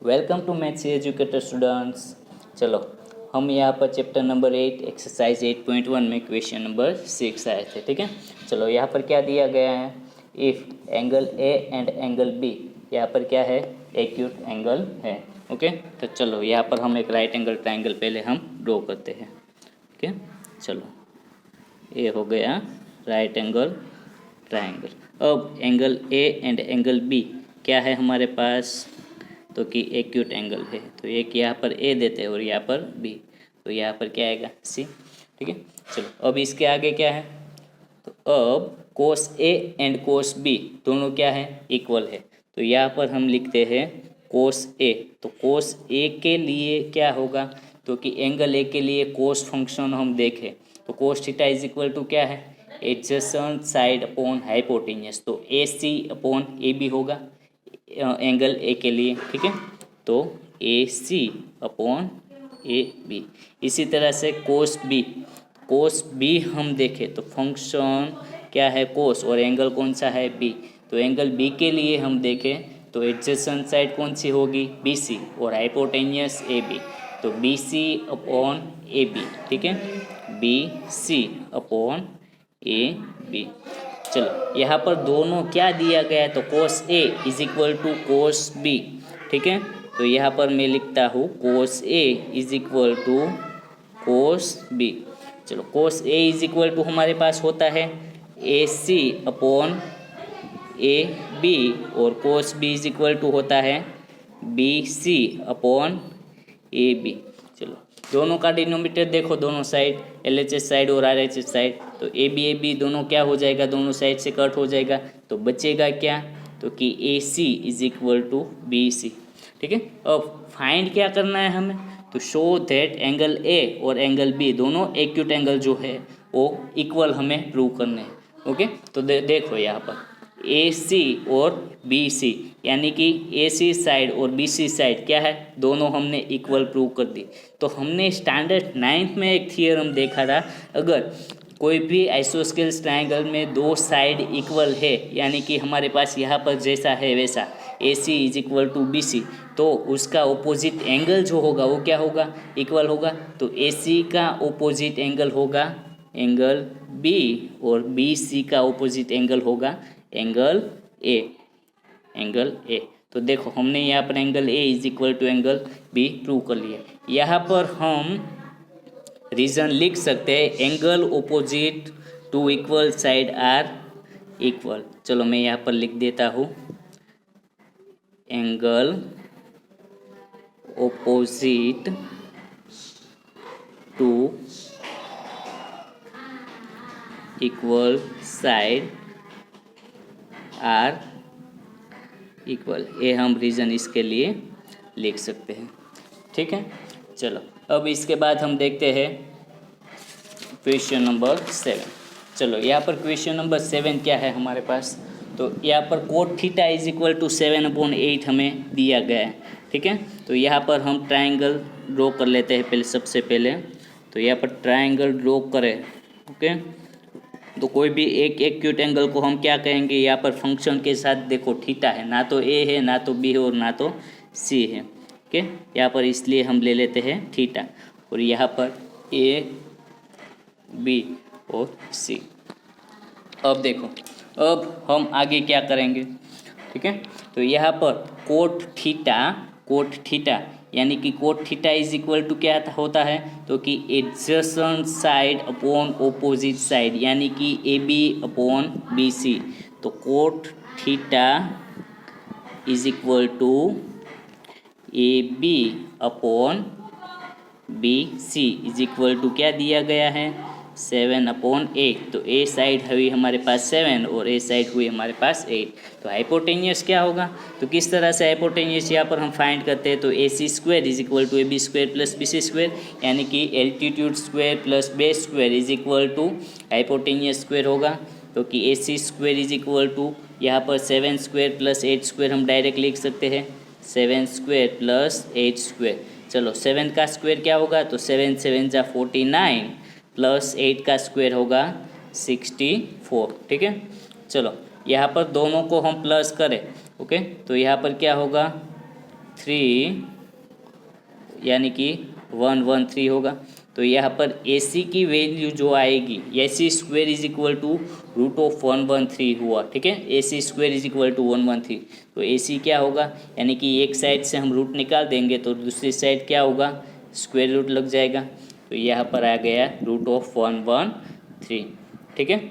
Welcome to maths educator students. चलो हम यहाँ पर चैप्टर नंबर 8 एक्सरसाइज 8.1 में क्वेश्चन नंबर 6 आए थे। ठीक है, चलो यहाँ पर क्या दिया गया है, if angle A and angle B, यहाँ पर क्या है, एक्यूट एंगल है। ओके, तो चलो यहाँ पर हम एक राइट एंगल ट्राइंगल पहले हम ड्रॉ करते हैं। ओके, चलो ये हो गया राइट एंगल ट्राइंगल। अब angle A and angle B क्या है हमारे पास, तो कि एक्यूट एंगल है, तो एक यहाँ पर ए देते हैं और यहाँ पर बी, तो यहाँ पर क्या आएगा सी। ठीक है, चलो अब इसके आगे क्या है, तो अब कोस ए एंड कोस बी दोनों क्या है, इक्वल है। तो यहाँ पर हम लिखते हैं कोस ए, तो कोस ए के लिए क्या होगा, तो कि एंगल ए के लिए कोस फंक्शन हम देखें तो cos theta is equal to क्या है, एडजेसेंट साइड अपॉन हाइपोटेन्यूस, तो A C upon A B होगा एंगल ए के लिए। ठीक है, तो A C upon A B. इसी तरह से कोस बी हम देखें तो फंक्शन क्या है कोस, और एंगल कौन सा है बी, तो एंगल बी के लिए हम देखें तो एडजेसेंट साइड कौन सी होगी बी सी, और हाइपोटेन्यूस ए बी, तो B C upon A B. ठीक है, B C upon A B. चलो यहाँ पर दोनों क्या दिया गया है, तो cos A is equal to cos B. ठीक है, तो यहाँ पर मैं लिखता हूँ cos A is equal to cos B. चलो cos A is equal to हमारे पास होता है A C upon A B, और cos B is equal to होता है B C upon A B. चलो दोनों का डिनोमिनेटर देखो, दोनों साइड LHS साइड और RHS साइड, तो ए बी दोनों क्या हो जाएगा, दोनों साइड से कट हो जाएगा, तो बचेगा क्या, तो कि A C is equal to B C. ठीक है, अब फाइंड क्या करना है हमें, तो शो दैट एंगल ए और एंगल बी दोनों एक्यूट एंगल जो है वो इक्वल हमें प्रूव करने हैं। ओके, तो देखो यहाँ पर ए सी और बी सी, यानी कि ए सी साइड और बी सी साइड क्या है, दोनों हमने इक्वल प्रूव कर दी। तो हमने स्टैंडर्ड 9th में एक थियरम देखा था, अगर कोई भी आइसोस्केल्स ट्रायंगल में दो साइड इक्वल है, यानी कि हमारे पास यहाँ पर जैसा है वैसा A C is equal to B C, तो उसका ओपोजिट एंगल जो होगा वो क्या होगा, इक्वल होगा। तो ए सी का ओपोजिट एंगल होगा एंगल बी, और बी सी का ओपोजिट एंगल होगा एंगल ए। तो देखो हमने यहाँ पर angle A is equal to angle B prove कर लिया। यहाँ पर हम रीजन लिख सकते हैं angle opposite to equal side are equal. चलो मैं यहाँ पर लिख देता हूँ angle opposite to equal side are equal, ये हम रीज़न इसके लिए लिख सकते हैं। ठीक है, चलो अब इसके बाद हम देखते हैं क्वेश्चन नंबर 7। चलो यहाँ पर क्वेश्चन नंबर 7 क्या है हमारे पास, तो यहाँ पर cot theta is equal to 7/8 हमें दिया गया है। ठीक है, तो यहाँ पर हम ट्राइंगल ड्रॉ कर लेते हैं पहले, सबसे पहले तो यहाँ पर ट्राइंगल ड्रॉ करें। ओके, तो कोई भी एक एक्यूट एंगल को हम क्या कहेंगे, यहाँ पर फंक्शन के साथ देखो थीटा है, ना तो ए है ना तो बी है और ना तो सी है। ओके, यहाँ पर इसलिए हम ले लेते हैं थीटा, और यहाँ पर ए बी और सी। अब देखो अब हम आगे क्या करेंगे। ठीक है, तो यहाँ पर कोट थीटा यानी कि cot theta is equal to क्या होता है, तो कि adjacent side upon opposite side, यानी कि A B upon B C. तो cot theta is equal to A B upon B C is equal to क्या दिया गया है, 7/8। तो ए साइड हुई हमारे पास 7 और ए साइड हुई हमारे पास 8। तो हाइपोटेन्यूस क्या होगा, तो किस तरह से हाइपोटेन्यूस यहाँ पर हम फाइंड करते हैं, तो A C square is equal to A B square plus B C square, यानी कि altitude square plus base square is equal to hypotenuse square होगा। तो कि A C square is equal to यहाँ पर 7 स्क्वायर प्लस 8 स्क्वायर हम direct लिख सकते हैं, 7 स्क्वायर प्लस 8 स्क्वायर। चलो 7 का स्क्वायर क्या होगा, तो 7 7 जा 49 प्लस 8 का स्क्वायर होगा 64। ठीक है, चलो यहाँ पर दोनों को हम प्लस करें। ओके, तो यहाँ पर क्या होगा थ्री यानी कि 113 होगा। तो यहाँ पर ए सी की वैल्यू जो आएगी, A C square is equal to root of 113 हुआ, ठीक है। A C square is equal to 113, तो ए सी क्या होगा, यानी कि एक साइड से हम रूट निकाल देंगे तो दूसरी साइड क्या होगा, स्क्वेयर रूट लग जाएगा। तो यहाँ पर आ गया रूट ऑफ 113, ठीक है।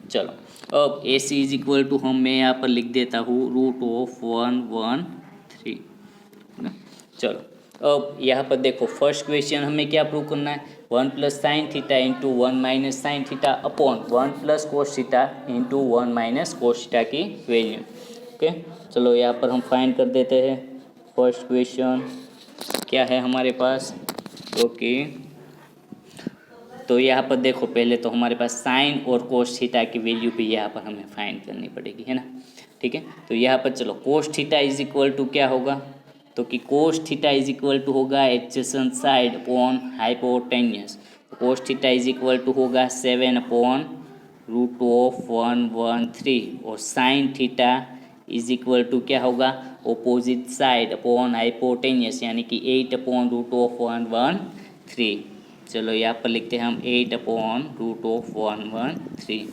चलो अब ए सी इज इक्वल टू मैं यहाँ पर लिख देता हूँ रूट ऑफ 113। चलो अब यहाँ पर देखो फर्स्ट क्वेश्चन हमें क्या प्रूव करना है, 1 plus sine theta into 1 minus sine theta upon 1 plus cos theta into 1 minus cos theta की वैल्यू। ओके, चलो यहाँ पर हम फाइंड कर देते हैं। फर्स्ट क्वेश्चन क्या है हमारे पास, ओके तो यहाँ पर देखो पहले तो हमारे पास साइन और कोस थीटा की वैल्यू भी यहाँ पर हमें फाइंड करनी पड़ेगी, है ना, ठीक है। तो यहाँ पर चलो cos theta is equal to क्या होगा, तो कि cos theta is equal to होगा adjacent side upon hypotenuse. Cos theta is equal to होगा 7 अपॉन रूट ऑफ 113 और sine theta is equal to क्या होगा, ऑपोजिट साइड अपॉन हाइपोटेन्यूस यानी कि 8 अपॉन रूट ऑफ 113। चलो यहाँ पर लिखते हैं हम 8 अपॉन रूट ऑफ 113।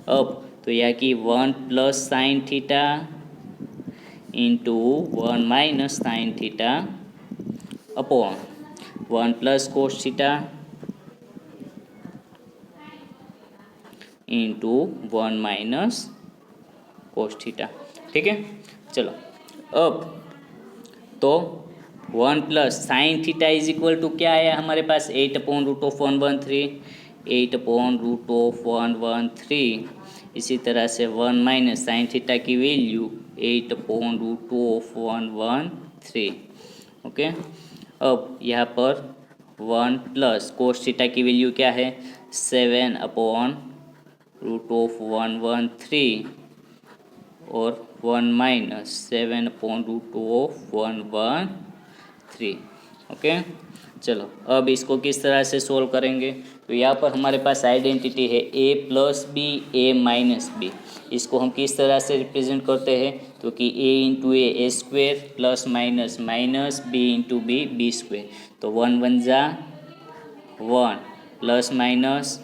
अब तो यह कि 1 plus sine theta into 1 minus sine theta upon 1 plus cos theta into 1 minus cos theta, ठीक है। चलो अब तो 1 plus sine theta is equal to क्या आया हमारे पास, 8 upon root of 113, 8 upon root of 113। इसी तरह से 1 माइनस साइन थीटा की value 8 upon root of 113। Okay, अब यहाँ पर 1 प्लस कोस थीटा की वैल्यू क्या है, 7 अपॉन रूट ऑफ 113 और 1 minus 7 upon root of 113। Okay, चलो अब इसको किस तरह से सोल्व करेंगे, तो यहाँ पर हमारे पास आइडेंटिटी है a plus B A minus B. इसको हम किस तरह से रिप्रेजेंट करते हैं, तो कि a into A square plus minus minus B into B B square. तो 1 1 जा 1 प्लस माइनस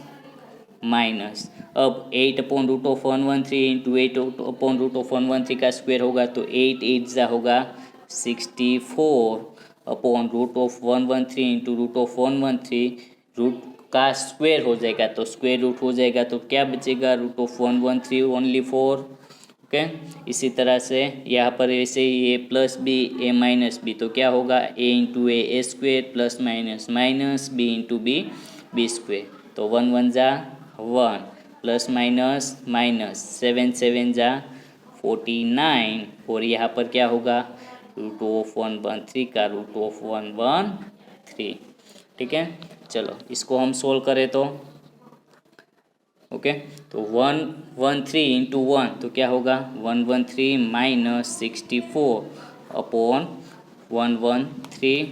माइनस, अब 8 upon root of 113 into 8 upon root of 113 का स्क्वायर होगा तो 8 8 जा होगा 64 upon root of 113 into root of 113, root का स्क्वायर हो जाएगा तो स्क्वायर रूट हो जाएगा तो क्या बचेगा, रूट ऑफ 113 ओनली 4। ओके, इसी तरह से यहाँ पर ऐसे ही A plus B A minus B, तो क्या होगा A into A square plus minus minus B into B B square. तो 1 1 जा 1 प्लस माइनस माइनस 7 7 जा 49 और यहाँ पर क्या होगा रूट ऑफ 113 का रूट ऑफ 113, ठीक है। चलो इसको हम सोल्व करें तो ओके, तो 113 इंटू 1 तो क्या होगा 113 माइनस 64 अपॉन 113।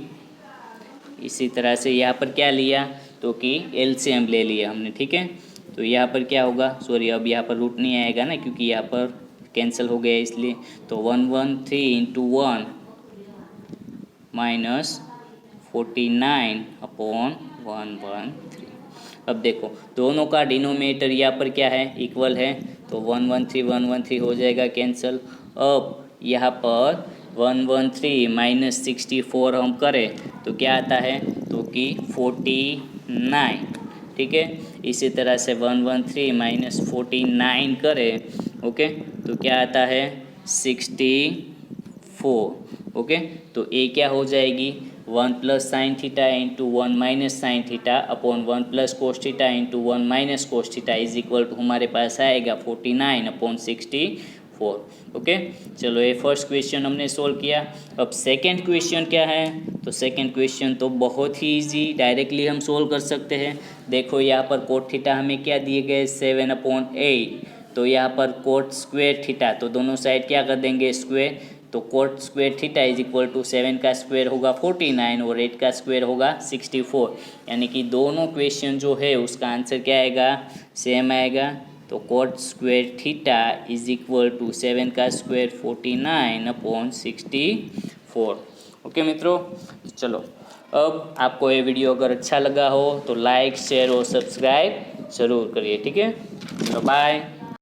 इसी तरह से यहाँ पर क्या लिया, तो कि एलसीएम ले लिया हमने, ठीक है। तो यहाँ पर क्या होगा, सॉरी अब यहाँ पर रूट नहीं आएगा ना क्योंकि यहाँ पर कैंसिल हो गया इसलिए। तो 113 इंटू 1 माइनस 49 अपॉन 113। अब देखो दोनों का डिनोमिनेटर यहाँ पर क्या है, इक्वल है, तो 113 हो जाएगा कैंसिल। अब यहाँ पर 113 माइनस 64 हम करें तो क्या आता है, तो कि 49, ठीक है। इसी तरह से 113 माइनस 49 करें ओके तो क्या आता है 64। ओके, तो ए क्या हो जाएगी 1 plus sine theta into 1 minus sine theta upon 1 plus cos theta into 1 minus cos theta is equal to हमारे पास आएगा 49 अपॉन 64। ओके, चलो ये फर्स्ट क्वेश्चन हमने सोल्व किया। अब सेकंड क्वेश्चन क्या है, तो सेकंड क्वेश्चन तो बहुत ही इजी, डायरेक्टली हम सोल्व कर सकते हैं। देखो यहाँ पर कोट थीटा हमें क्या दिए गए 7/8, तो यहाँ पर कोट स्क्वेयर थीटा, तो दोनों साइड क्या कर देंगे स्क्वेयर, तो cot square theta is equal to 7 का स्क्वेयर होगा 49 और 8 का स्क्वेयर होगा 64, यानी कि दोनों क्वेश्चन जो है उसका आंसर क्या आएगा सेम आएगा। तो cot square theta is equal to 7 का स्क्वेयर 49 अपॉन 64। ओके मित्रों, चलो अब आपको ये वीडियो अगर अच्छा लगा हो तो लाइक शेयर और सब्सक्राइब ज़रूर करिए, ठीक है। चलो बाय।